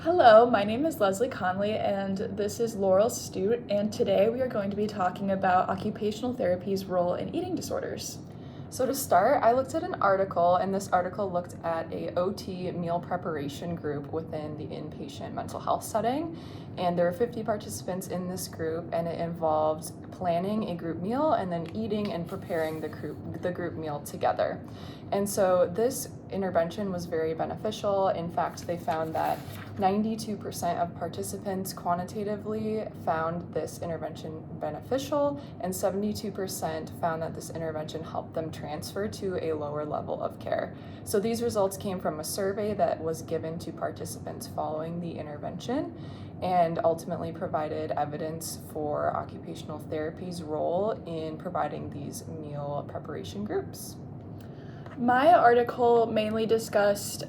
Hello, my name is Leslie Conley and this is Laurel Stute, and today we are going to be talking about occupational therapy's role in eating disorders. So to start, I looked at an article, and this article looked at a OT meal preparation group within the inpatient mental health setting. And there were 50 participants in this group, and it involved planning a group meal and then eating and preparing the group meal together. And so this intervention was very beneficial. In fact, they found that 92% of participants quantitatively found this intervention beneficial, and 72% found that this intervention helped them transfer to a lower level of care. So these results came from a survey that was given to participants following the intervention and ultimately provided evidence for occupational therapy's role in providing these meal preparation groups. My article mainly discussed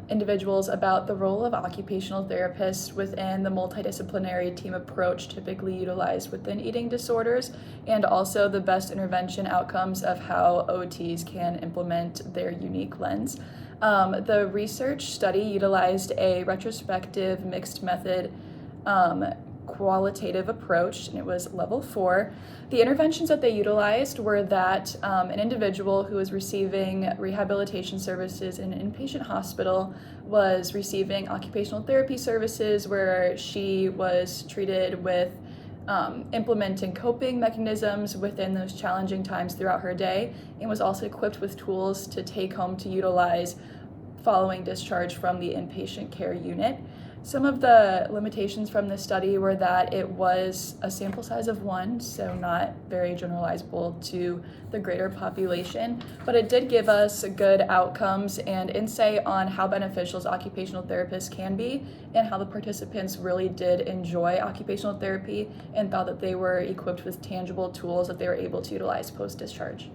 individuals about the role of occupational therapists within the multidisciplinary team approach typically utilized within eating disorders, and also the best intervention outcomes of how OTs can implement their unique lens. The research study utilized a retrospective mixed method qualitative approach, and it was level 4. The interventions that they utilized were that an individual who was receiving rehabilitation services in an inpatient hospital was receiving occupational therapy services where she was treated with implementing coping mechanisms within those challenging times throughout her day, and was also equipped with tools to take home to utilize following discharge from the inpatient care unit. Some of the limitations from this study were that it was a sample size of 1, so not very generalizable to the greater population, but it did give us good outcomes and insight on how beneficial occupational therapists can be, and how the participants really did enjoy occupational therapy and thought that they were equipped with tangible tools that they were able to utilize post-discharge.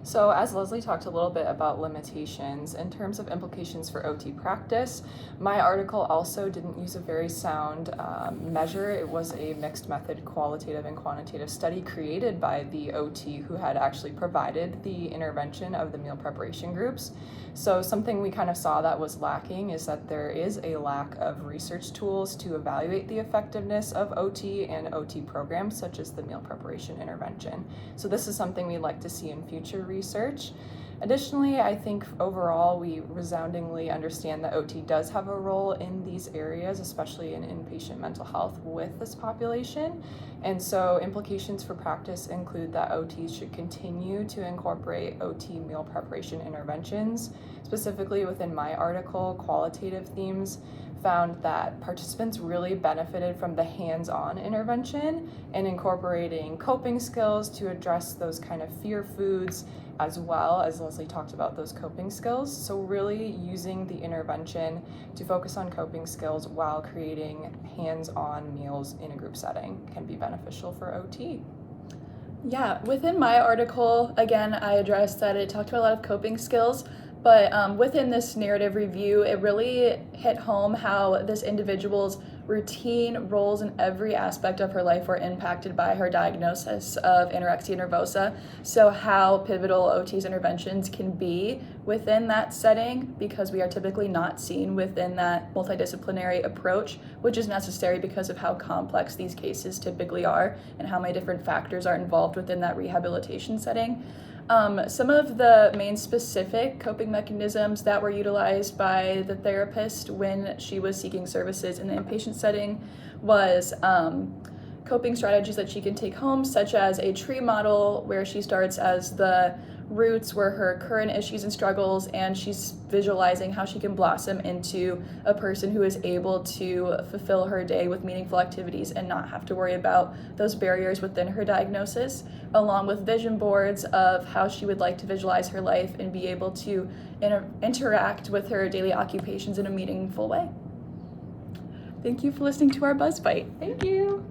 So as Leslie talked a little bit about limitations, in terms of implications for OT practice, my article also didn't use a very sound measure. It was a mixed method qualitative and quantitative study created by the OT who had actually provided the intervention of the meal preparation groups. So something we kind of saw that was lacking is that there is a lack of research tools to evaluate the effectiveness of OT and OT programs such as the meal preparation intervention. So this is something we'd like to see in future research. Additionally, I think overall we resoundingly understand that OT does have a role in these areas, especially in inpatient mental health with this population. And so implications for practice include that OTs should continue to incorporate OT meal preparation interventions. Specifically within my article, qualitative themes found that participants really benefited from the hands-on intervention and incorporating coping skills to address those kind of fear foods, as well as Leslie talked about those coping skills. So really using the intervention to focus on coping skills while creating hands-on meals in a group setting can be beneficial for OT. Yeah, within my article, again, I addressed that it talked about a lot of coping skills, but within this narrative review, it really hit home how this individual's routine roles in every aspect of her life were impacted by her diagnosis of anorexia nervosa. So how pivotal OT's interventions can be within that setting, because we are typically not seen within that multidisciplinary approach, which is necessary because of how complex these cases typically are and how many different factors are involved within that rehabilitation setting. Some of the main specific coping mechanisms that were utilized by the therapist when she was seeking services in the inpatient setting was coping strategies that she can take home, such as a tree model where she starts as the roots were her current issues and struggles, and she's visualizing how she can blossom into a person who is able to fulfill her day with meaningful activities and not have to worry about those barriers within her diagnosis, along with vision boards of how she would like to visualize her life and be able to interact with her daily occupations in a meaningful way. Thank you for listening to our Buzz Bite. Thank you.